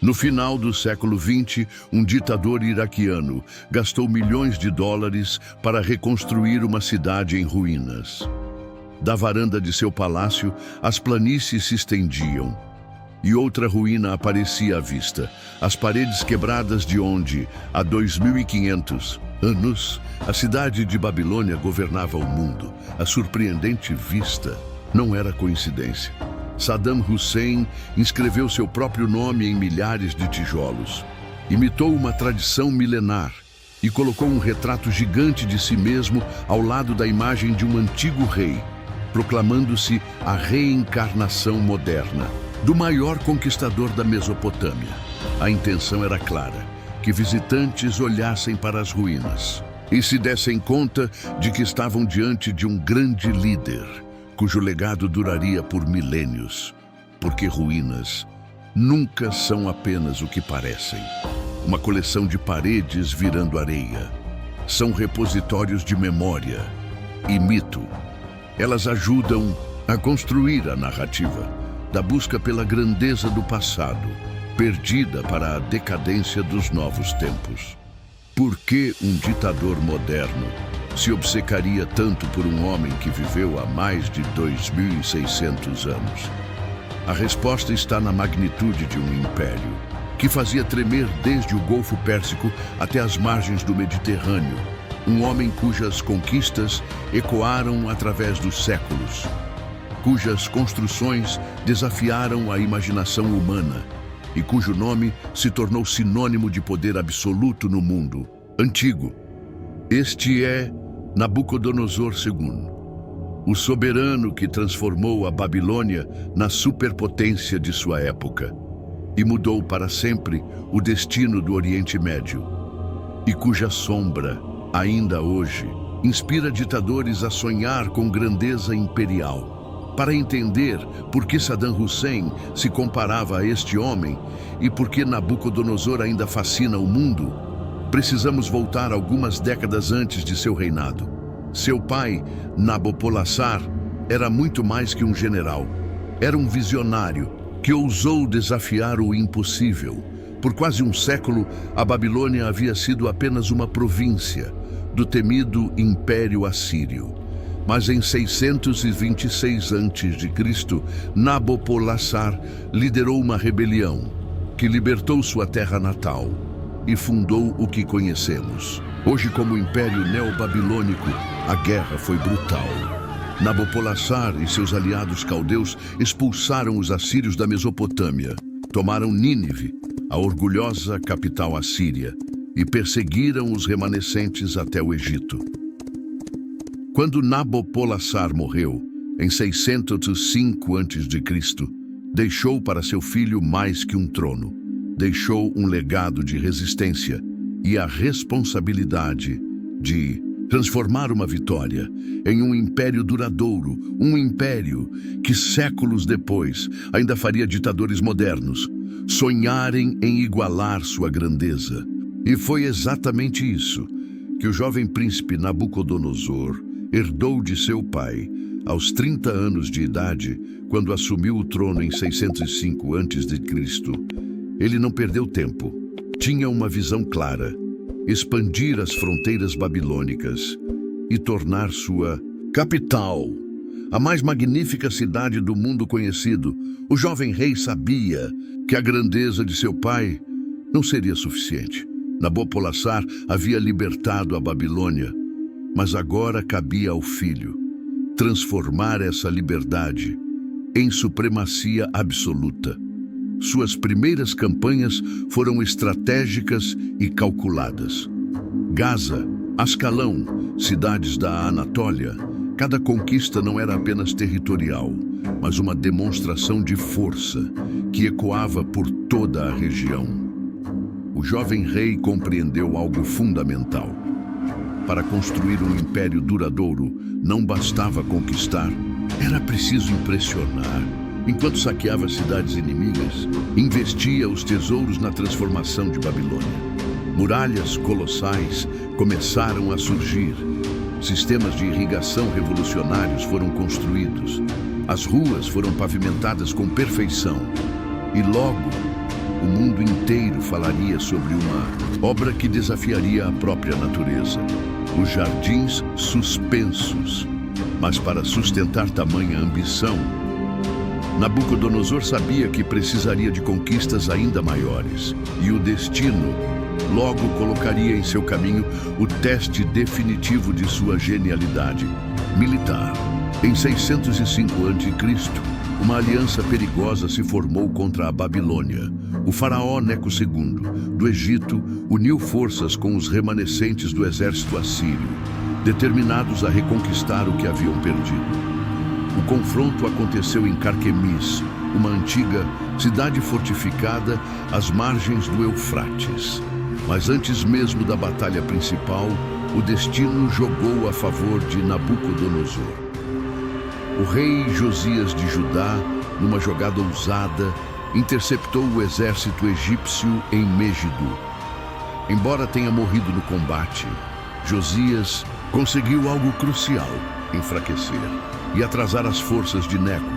No final do século XX, um ditador iraquiano gastou milhões de dólares para reconstruir uma cidade em ruínas. Da varanda de seu palácio, as planícies se estendiam e outra ruína aparecia à vista. As paredes quebradas de onde, há 2.500 anos, a cidade de Babilônia governava o mundo. A surpreendente vista não era coincidência. Saddam Hussein inscreveu seu próprio nome em milhares de tijolos, imitou uma tradição milenar e colocou um retrato gigante de si mesmo ao lado da imagem de um antigo rei, proclamando-se a reencarnação moderna do maior conquistador da Mesopotâmia. A intenção era clara: que visitantes olhassem para as ruínas e se dessem conta de que estavam diante de um grande líder, cujo legado duraria por milênios, porque ruínas nunca são apenas o que parecem. Uma coleção de paredes virando areia. São repositórios de memória e mito. Elas ajudam a construir a narrativa da busca pela grandeza do passado, perdida para a decadência dos novos tempos. Por que um ditador moderno se obcecaria tanto por um homem que viveu há mais de 2.600 anos? A resposta está na magnitude de um império que fazia tremer desde o Golfo Pérsico até as margens do Mediterrâneo. Um homem cujas conquistas ecoaram através dos séculos, cujas construções desafiaram a imaginação humana e cujo nome se tornou sinônimo de poder absoluto no mundo antigo. Este é Nabucodonosor II, o soberano que transformou a Babilônia na superpotência de sua época e mudou para sempre o destino do Oriente Médio, e cuja sombra, ainda hoje, inspira ditadores a sonhar com grandeza imperial. Para entender por que Saddam Hussein se comparava a este homem e por que Nabucodonosor ainda fascina o mundo, precisamos voltar algumas décadas antes de seu reinado. Seu pai, Nabopolassar, era muito mais que um general. Era um visionário que ousou desafiar o impossível. Por quase um século, a Babilônia havia sido apenas uma província do temido Império Assírio. Mas em 626 a.C., Nabopolassar liderou uma rebelião que libertou sua terra natal e fundou o que conhecemos hoje como Império Neobabilônico. A guerra foi brutal. Nabopolassar e seus aliados caldeus expulsaram os assírios da Mesopotâmia, tomaram Nínive, a orgulhosa capital assíria, e perseguiram os remanescentes até o Egito. Quando Nabopolassar morreu, em 605 a.C., deixou para seu filho mais que um trono. Deixou um legado de resistência e a responsabilidade de transformar uma vitória em um império duradouro, um império que séculos depois ainda faria ditadores modernos sonharem em igualar sua grandeza. E foi exatamente isso que o jovem príncipe Nabucodonosor herdou de seu pai aos 30 anos de idade, quando assumiu o trono em 605 a.C. Ele não perdeu tempo. Tinha uma visão clara: expandir as fronteiras babilônicas e tornar sua capital a mais magnífica cidade do mundo conhecido. O jovem rei sabia que a grandeza de seu pai não seria suficiente. Nabopolassar havia libertado a Babilônia, mas agora cabia ao filho transformar essa liberdade em supremacia absoluta. Suas primeiras campanhas foram estratégicas e calculadas. Gaza, Ascalão, cidades da Anatólia, cada conquista não era apenas territorial, mas uma demonstração de força que ecoava por toda a região. O jovem rei compreendeu algo fundamental. Para construir um império duradouro, não bastava conquistar, era preciso impressionar. Enquanto saqueava cidades inimigas, investia os tesouros na transformação de Babilônia. Muralhas colossais começaram a surgir. Sistemas de irrigação revolucionários foram construídos. As ruas foram pavimentadas com perfeição. E logo, o mundo inteiro falaria sobre uma obra que desafiaria a própria natureza. Os jardins suspensos. Mas para sustentar tamanha ambição, Nabucodonosor sabia que precisaria de conquistas ainda maiores, e o destino logo colocaria em seu caminho o teste definitivo de sua genialidade militar. Em 605 a.C., uma aliança perigosa se formou contra a Babilônia. O faraó Neco II, do Egito, uniu forças com os remanescentes do exército assírio, determinados a reconquistar o que haviam perdido. O confronto aconteceu em Carquemis, uma antiga cidade fortificada às margens do Eufrates. Mas antes mesmo da batalha principal, o destino jogou a favor de Nabucodonosor. O rei Josias de Judá, numa jogada ousada, interceptou o exército egípcio em Megido. Embora tenha morrido no combate, Josias conseguiu algo crucial: enfraquecer e atrasar as forças de Neco,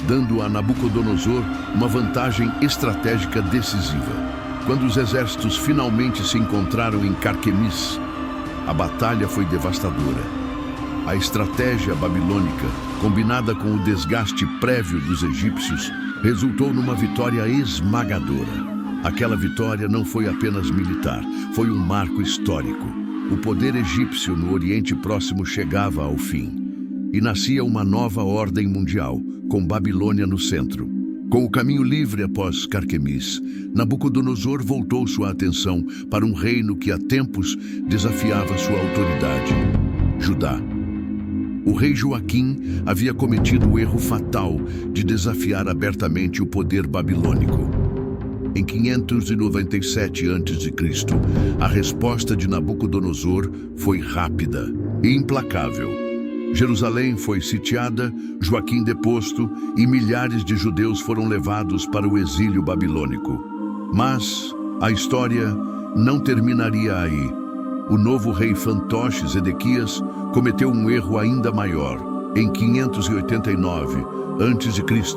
dando a Nabucodonosor uma vantagem estratégica decisiva. Quando os exércitos finalmente se encontraram em Carquemis, a batalha foi devastadora. A estratégia babilônica, combinada com o desgaste prévio dos egípcios, resultou numa vitória esmagadora. Aquela vitória não foi apenas militar, foi um marco histórico. O poder egípcio no Oriente Próximo chegava ao fim, e nascia uma nova ordem mundial, com Babilônia no centro. Com o caminho livre após Carquemis, Nabucodonosor voltou sua atenção para um reino que há tempos desafiava sua autoridade: Judá. O rei Joaquim havia cometido o erro fatal de desafiar abertamente o poder babilônico. Em 597 a.C., a resposta de Nabucodonosor foi rápida e implacável. Jerusalém foi sitiada, Joaquim deposto e milhares de judeus foram levados para o exílio babilônico. Mas a história não terminaria aí. O novo rei fantoche Zedequias cometeu um erro ainda maior. Em 589 a.C.,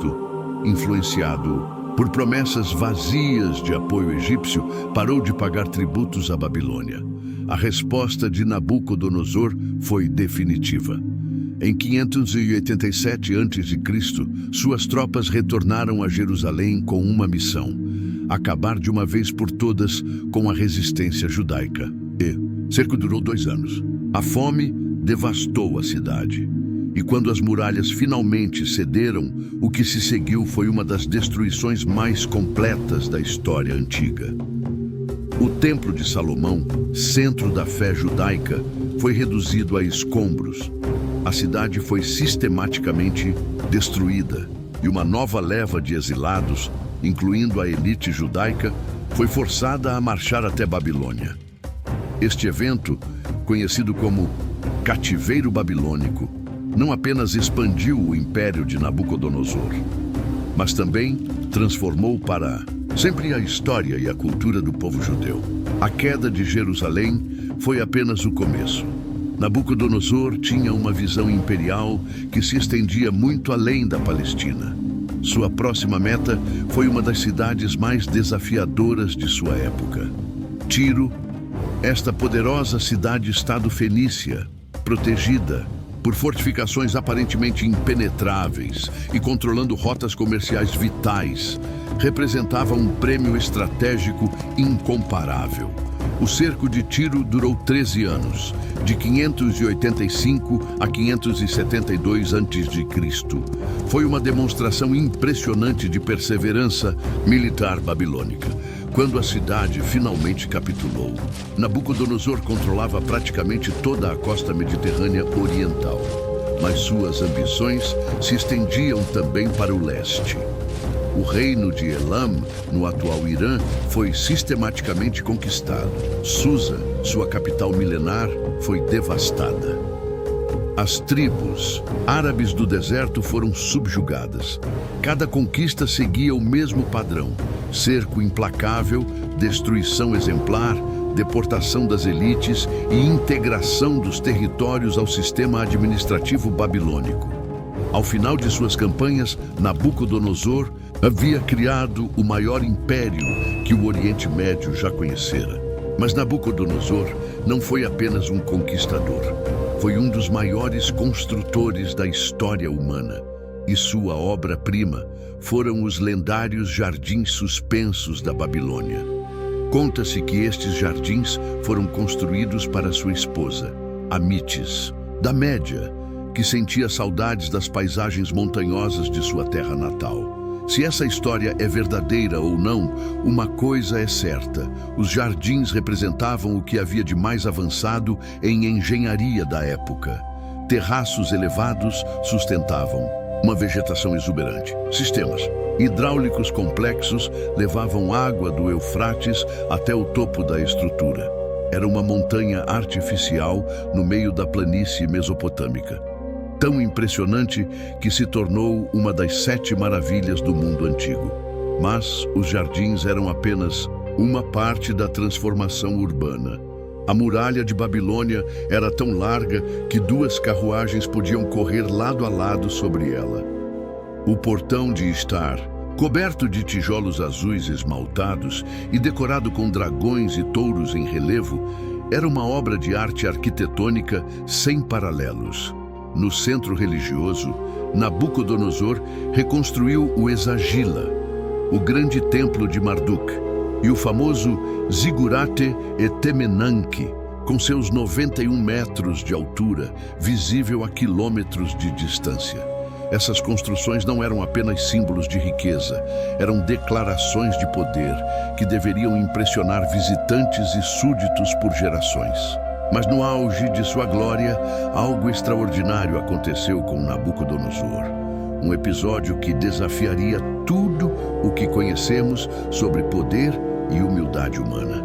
influenciado por promessas vazias de apoio egípcio, parou de pagar tributos à Babilônia. A resposta de Nabucodonosor foi definitiva. Em 587 a.C., suas tropas retornaram a Jerusalém com uma missão: acabar de uma vez por todas com a resistência judaica. O cerco durou 2 anos. A fome devastou a cidade. E quando as muralhas finalmente cederam, o que se seguiu foi uma das destruições mais completas da história antiga. O Templo de Salomão, centro da fé judaica, foi reduzido a escombros. A cidade foi sistematicamente destruída e uma nova leva de exilados, incluindo a elite judaica, foi forçada a marchar até Babilônia. Este evento, conhecido como Cativeiro Babilônico, não apenas expandiu o império de Nabucodonosor, mas também transformou para sempre a história e a cultura do povo judeu. A queda de Jerusalém foi apenas o começo. Nabucodonosor tinha uma visão imperial que se estendia muito além da Palestina. Sua próxima meta foi uma das cidades mais desafiadoras de sua época: Tiro. Esta poderosa cidade-estado fenícia, protegida por fortificações aparentemente impenetráveis e controlando rotas comerciais vitais, representava um prêmio estratégico incomparável. O cerco de Tiro durou 13 anos, de 585 a 572 a.C. Foi uma demonstração impressionante de perseverança militar babilônica. Quando a cidade finalmente capitulou, Nabucodonosor controlava praticamente toda a costa mediterrânea oriental, mas suas ambições se estendiam também para o leste. O reino de Elam, no atual Irã, foi sistematicamente conquistado. Susa, sua capital milenar, foi devastada. As tribos árabes do deserto foram subjugadas. Cada conquista seguia o mesmo padrão: cerco implacável, destruição exemplar, deportação das elites e integração dos territórios ao sistema administrativo babilônico. Ao final de suas campanhas, Nabucodonosor Havia criado o maior império que o Oriente Médio já conhecera. Mas Nabucodonosor não foi apenas um conquistador. Foi um dos maiores construtores da história humana. E sua obra-prima foram os lendários jardins suspensos da Babilônia. Conta-se que estes jardins foram construídos para sua esposa, Amitis, da Média, que sentia saudades das paisagens montanhosas de sua terra natal. Se essa história é verdadeira ou não, uma coisa é certa: os jardins representavam o que havia de mais avançado em engenharia da época. Terraços elevados sustentavam uma vegetação exuberante. Sistemas hidráulicos complexos levavam água do Eufrates até o topo da estrutura. Era uma montanha artificial no meio da planície mesopotâmica. Tão impressionante que se tornou uma das 7 maravilhas do mundo antigo. Mas os jardins eram apenas uma parte da transformação urbana. A muralha de Babilônia era tão larga que 2 carruagens podiam correr lado a lado sobre ela. O portão de estar, coberto de tijolos azuis esmaltados e decorado com dragões e touros em relevo, era uma obra de arte arquitetônica sem paralelos. No centro religioso, Nabucodonosor reconstruiu o Esagila, o grande templo de Marduk, e o famoso Zigurate Etemenanque, com seus 91 metros de altura, visível a quilômetros de distância. Essas construções não eram apenas símbolos de riqueza, eram declarações de poder que deveriam impressionar visitantes e súditos por gerações. Mas no auge de sua glória, algo extraordinário aconteceu com Nabucodonosor. Um episódio que desafiaria tudo o que conhecemos sobre poder e humildade humana.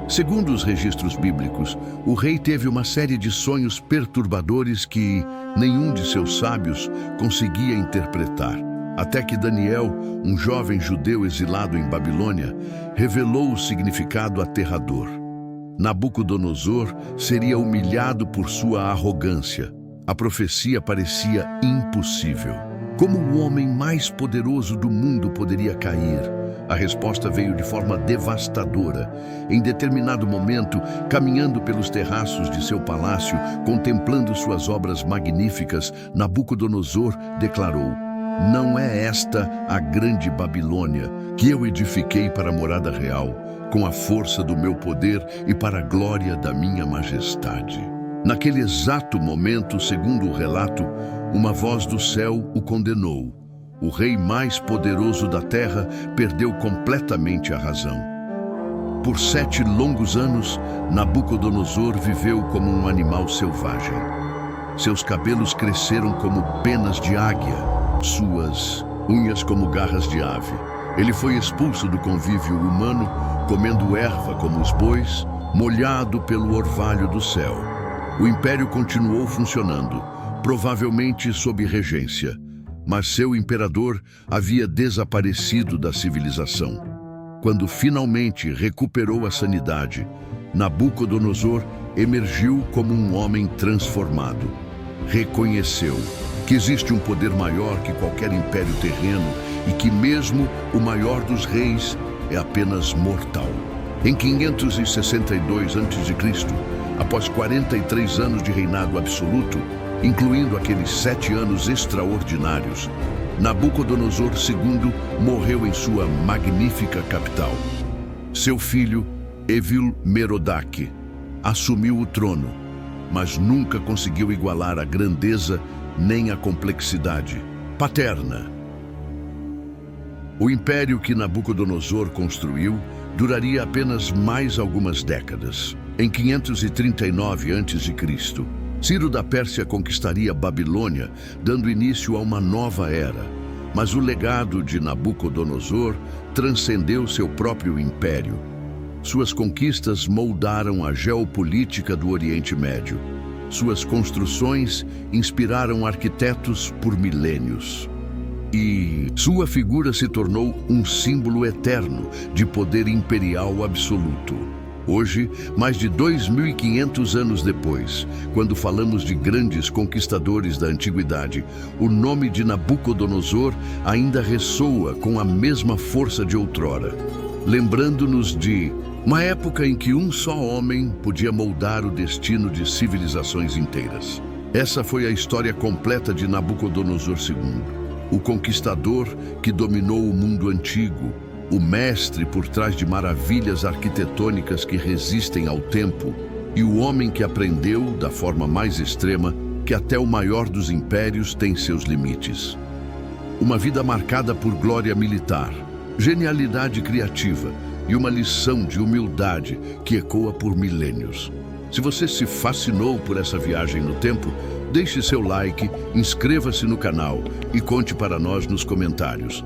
Segundo os registros bíblicos, o rei teve uma série de sonhos perturbadores que nenhum de seus sábios conseguia interpretar. Até que Daniel, um jovem judeu exilado em Babilônia, revelou o significado aterrador. Nabucodonosor seria humilhado por sua arrogância. A profecia parecia impossível. Como o homem mais poderoso do mundo poderia cair? A resposta veio de forma devastadora. Em determinado momento, caminhando pelos terraços de seu palácio, contemplando suas obras magníficas, Nabucodonosor declarou: "Não é esta a grande Babilônia que eu edifiquei para a morada real, com a força do meu poder e para a glória da minha majestade?" Naquele exato momento, segundo o relato, uma voz do céu o condenou. O rei mais poderoso da terra perdeu completamente a razão. Por 7 longos anos, Nabucodonosor viveu como um animal selvagem. Seus cabelos cresceram como penas de águia, suas unhas como garras de ave. Ele foi expulso do convívio humano, comendo erva como os bois, molhado pelo orvalho do céu. O império continuou funcionando, provavelmente sob regência, mas seu imperador havia desaparecido da civilização. Quando finalmente recuperou a sanidade, Nabucodonosor emergiu como um homem transformado. Reconheceu que existe um poder maior que qualquer império terreno e que mesmo o maior dos reis é apenas mortal. Em 562 a.C., após 43 anos de reinado absoluto, incluindo aqueles 7 anos extraordinários, Nabucodonosor II morreu em sua magnífica capital. Seu filho, Evil-Merodach, assumiu o trono, mas nunca conseguiu igualar a grandeza nem a complexidade paterna. O império que Nabucodonosor construiu duraria apenas mais algumas décadas. Em 539 a.C., Ciro da Pérsia conquistaria Babilônia, dando início a uma nova era. Mas o legado de Nabucodonosor transcendeu seu próprio império. Suas conquistas moldaram a geopolítica do Oriente Médio. Suas construções inspiraram arquitetos por milênios. E sua figura se tornou um símbolo eterno de poder imperial absoluto. Hoje, mais de 2.500 anos depois, quando falamos de grandes conquistadores da antiguidade, o nome de Nabucodonosor ainda ressoa com a mesma força de outrora, lembrando-nos de uma época em que um só homem podia moldar o destino de civilizações inteiras. Essa foi a história completa de Nabucodonosor II, o conquistador que dominou o mundo antigo, o mestre por trás de maravilhas arquitetônicas que resistem ao tempo e o homem que aprendeu, da forma mais extrema, que até o maior dos impérios tem seus limites. Uma vida marcada por glória militar, genialidade criativa e uma lição de humildade que ecoa por milênios. Se você se fascinou por essa viagem no tempo, deixe seu like, inscreva-se no canal e conte para nós nos comentários.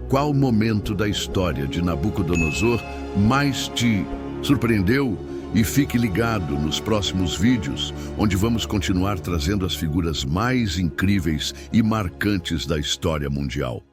Qual momento da história de Nabucodonosor mais te surpreendeu? E fique ligado nos próximos vídeos, onde vamos continuar trazendo as figuras mais incríveis e marcantes da história mundial.